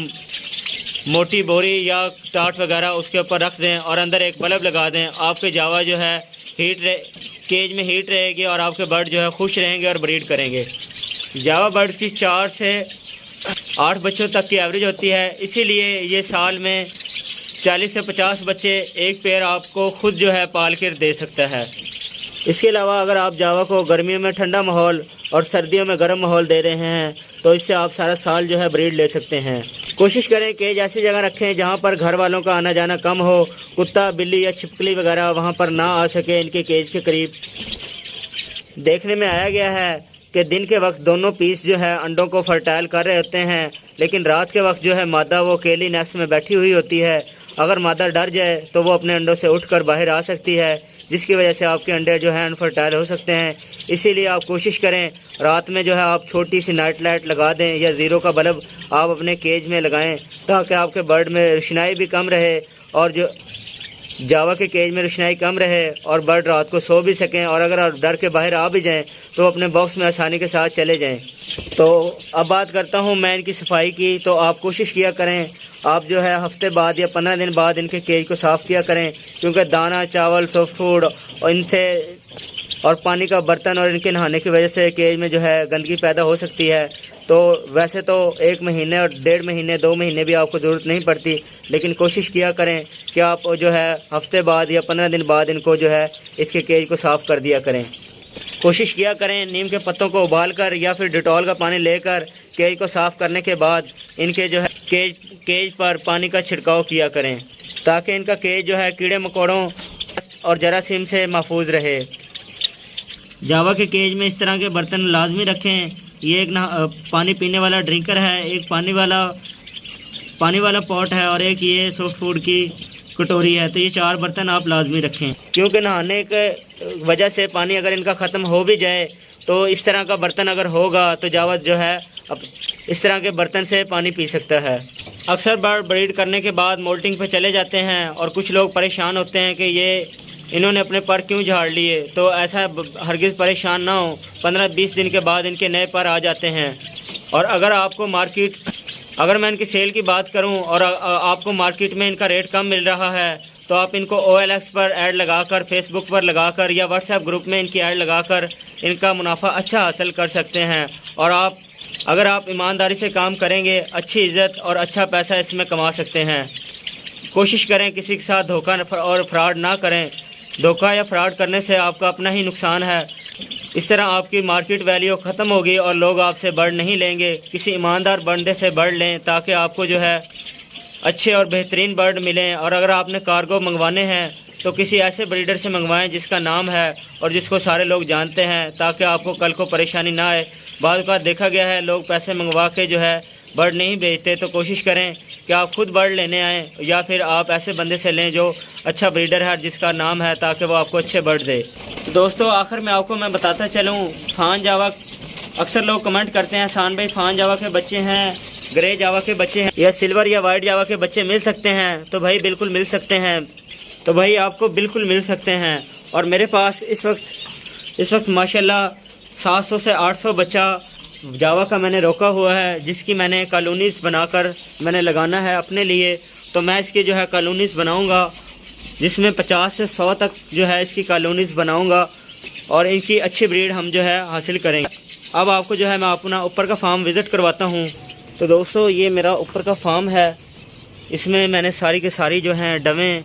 मोटी बोरी या टाट वगैरह उसके ऊपर रख दें और अंदर एक बल्ब लगा दें। आपके जावा जो है केज में हीट रहेगी और आपके बर्ड जो है खुश रहेंगे और ब्रीड करेंगे। जावा बर्ड्स की 4 से 8 बच्चों तक की एवरेज होती है, इसीलिए ये साल में 40 से 50 बच्चे एक पेयर आपको खुद जो है पाल कर दे सकता है। इसके अलावा अगर आप जावा को गर्मियों में ठंडा माहौल और सर्दियों में गर्म माहौल दे रहे हैं तो इससे आप सारा साल जो है ब्रीड ले सकते हैं। कोशिश करें केज ऐसी जगह रखें जहां पर घर वालों का आना जाना कम हो, कुत्ता बिल्ली या छिपकली वगैरह वहां पर ना आ सके इनके केज के करीब। देखने में आया गया है कि दिन के वक्त दोनों पीस जो है अंडों को फर्टाइल कर रहे होते हैं, लेकिन रात के वक्त जो है मादा वो अकेली नेस्ट में बैठी हुई होती है। अगर मादा डर जाए तो वो अपने अंडों से उठकर बाहर आ सकती है, जिसकी वजह से आपके अंडे जो है अनफर्टाइल हो सकते हैं। इसीलिए आप कोशिश करें रात में जो है आप छोटी सी नाइट लाइट लगा दें या ज़ीरो का बल्ब आप अपने केज में लगाएं ताकि आपके बर्ड में रोशनाई भी कम रहे और जो जावा के केज में रोशनाई कम रहे और बर्ड रात को सो भी सकें। और अगर आप डर के बाहर आ भी जाएं तो अपने बॉक्स में आसानी के साथ चले जाएं। तो अब बात करता हूं मैं इनकी सफाई की। तो आप कोशिश किया करें आप जो है हफ्ते बाद या 15 दिन बाद इनके केज को साफ़ किया करें, क्योंकि दाना चावल सॉफ्ट फूड और इनसे और पानी का बर्तन और इनके नहाने की वजह से केज में जो है गंदगी पैदा हो सकती है। तो वैसे तो 1 महीने और 1.5 महीने 2 महीने भी आपको ज़रूरत नहीं पड़ती, लेकिन कोशिश किया करें कि आप जो है हफ्ते बाद या 15 दिन बाद इनको जो है इसके केज को साफ़ कर दिया करें। कोशिश किया करें नीम के पत्तों को उबाल कर या फिर डिटॉल का पानी लेकर केज को साफ़ करने के बाद इनके जो है केज पर पानी का छिड़काव किया करें ताकि इनका केज जो है कीड़े मकोड़ों और जरासीम से महफूज रहे। जावा के केज में इस तरह के बर्तन लाजमी रखें। ये एक पानी पीने वाला ड्रिंकर है, एक पानी वाला पॉट है और एक ये सॉफ्ट फूड की कटोरी है। तो ये 4 बर्तन आप लाजमी रखें, क्योंकि नहाने के वजह से पानी अगर इनका ख़त्म हो भी जाए तो इस तरह का बर्तन अगर होगा तो जावा जो है अब इस तरह के बर्तन से पानी पी सकता है। अक्सर बर्ड ब्रीड करने के बाद मोल्टिंग पे चले जाते हैं और कुछ लोग परेशान होते हैं कि ये इन्होंने अपने पर क्यों झाड़ लिए। तो ऐसा हरगिज़ परेशान ना हो, 15-20 दिन के बाद इनके नए पर आ जाते हैं। और अगर मैं इनकी सेल की बात करूं और आपको मार्केट में इनका रेट कम मिल रहा है तो आप इनको OLX पर ऐड लगाकर, फेसबुक पर लगाकर या व्हाट्सएप ग्रुप में इनकी ऐड लगाकर इनका मुनाफा अच्छा हासिल कर सकते हैं। और अगर आप ईमानदारी से काम करेंगे अच्छी इज़्ज़त और अच्छा पैसा इसमें कमा सकते हैं। कोशिश करें किसी के साथ धोखा और फ्रॉड ना करें। धोखा या फ्रॉड करने से आपका अपना ही नुकसान है। इस तरह आपकी मार्केट वैल्यू ख़त्म होगी और लोग आपसे बर्ड नहीं लेंगे। किसी ईमानदार बंदे से बर्ड लें ताकि आपको जो है अच्छे और बेहतरीन बर्ड मिलें। और अगर आपने कार्गो मंगवाने हैं तो किसी ऐसे ब्रीडर से मंगवाएं जिसका नाम है और जिसको सारे लोग जानते हैं, ताकि आपको कल को परेशानी ना आए। बाद का देखा गया है लोग पैसे मंगवा के जो है बर्ड नहीं बेचते। तो कोशिश करें कि आप खुद बर्ड लेने आएँ या फिर आप ऐसे बंदे से लें जो अच्छा ब्रीडर है जिसका नाम है, ताकि वो आपको अच्छे बर्ड दे। तो दोस्तों आखिर में आपको मैं बताता चलूँ, फान जावा अक्सर लोग कमेंट करते हैं शान भाई फान जावा के बच्चे हैं, ग्रे जावा के बच्चे हैं या सिल्वर या वाइट जावा के बच्चे मिल सकते हैं। तो भाई बिल्कुल मिल सकते हैं, तो भाई आपको बिल्कुल मिल सकते हैं। और मेरे पास इस वक्त माशाल्लाह 700 से 800 बच्चा जावा का मैंने रोका हुआ है, जिसकी मैंने कॉलोनीज़ बनाकर मैंने लगाना है अपने लिए। तो मैं इसकी जो है कॉलोनीज़ बनाऊंगा, जिसमें 50 से 100 तक जो है इसकी कॉलोनीज़ बनाऊंगा और इनकी अच्छी ब्रीड हम जो है हासिल करेंगे। अब आपको जो है मैं अपना ऊपर का फार्म विज़िट करवाता हूँ। तो दोस्तों ये मेरा ऊपर का फार्म है, इसमें मैंने सारी के सारी जो हैं डवें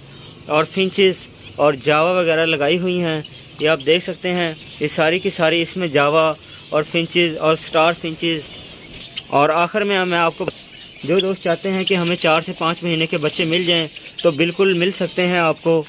और फिंचेस और जावा वगैरह लगाई हुई हैं। ये आप देख सकते हैं, ये सारी की सारी इसमें जावा और फिंचेस और स्टार फिंचेस। और आखिर में मैं आपको जो दोस्त चाहते हैं कि हमें 4 से 5 महीने के बच्चे मिल जाएं तो बिल्कुल मिल सकते हैं आपको।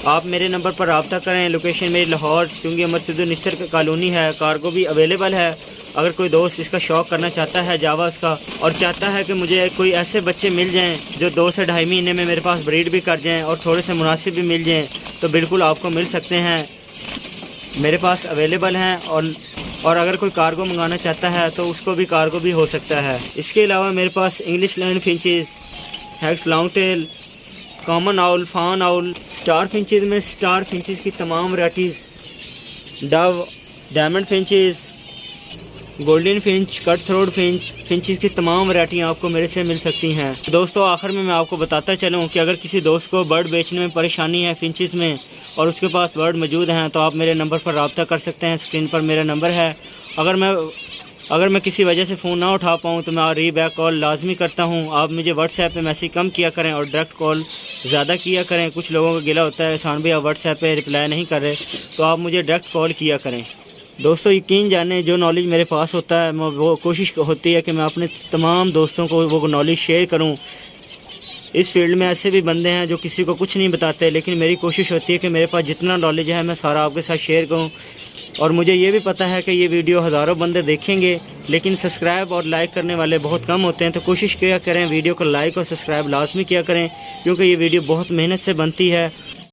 आप मेरे नंबर पर रब्ता करें। लोकेशन मेरी लाहौर चुंगी अमर सिद्धू निस्तर का कॉलोनी है। कार्गो भी अवेलेबल है। अगर कोई दोस्त इसका शौक़ करना चाहता है जावा का और चाहता है कि मुझे कोई ऐसे बच्चे मिल जाएं जो 2 से 2.5 महीने में मेरे पास ब्रीड भी कर जाएं और थोड़े से मुनासिब भी मिल जाएं, तो बिल्कुल आपको मिल सकते हैं, मेरे पास अवेलेबल हैं। और अगर कोई कार्गो मंगाना चाहता है तो उसको भी कार्गो भी हो सकता है। इसके अलावा मेरे पास English land finches, hecks long tail, common owl, fawn owl, star finches में स्टार फिंचेस की तमाम varieties, dove, diamond finches, golden finch, cut throat finches की तमाम वैरायटियाँ आपको मेरे से मिल सकती हैं। दोस्तों आखिर में मैं आपको बताता चलूँ कि अगर किसी दोस्त को बर्ड बेचने में परेशानी है फिंचेस में और उसके पास बर्ड मौजूद हैं तो आप मेरे नंबर पर रब्ता कर सकते हैं। स्क्रीन पर मेरा नंबर है। अगर मैं किसी वजह से फ़ोन ना उठा पाऊँ तो मैं रीबैक कॉल लाजमी करता हूँ। आप मुझे व्हाट्सएप पे मैसेज कम किया करें और डायरेक्ट कॉल ज़्यादा किया करें। कुछ लोगों को गिला होता है एहसान भाई आप व्हाट्सएप पे रिप्लाई नहीं कर रहे, तो आप मुझे डायरेक्ट कॉल किया करें। दोस्तों यकीन जाने जो नॉलेज मेरे पास होता है मैं वो कोशिश होती है कि मैं अपने तमाम दोस्तों को वो नॉलेज शेयर करूं। इस फील्ड में ऐसे भी बंदे हैं जो किसी को कुछ नहीं बताते, लेकिन मेरी कोशिश होती है कि मेरे पास जितना नॉलेज है मैं सारा आपके साथ शेयर करूं। और मुझे ये भी पता है कि ये वीडियो हज़ारों बंदे देखेंगे, लेकिन सब्सक्राइब और लाइक करने वाले बहुत कम होते हैं। तो कोशिश किया करें वीडियो को लाइक और सब्सक्राइब लाजमी किया करें, क्योंकि ये वीडियो बहुत मेहनत से बनती है।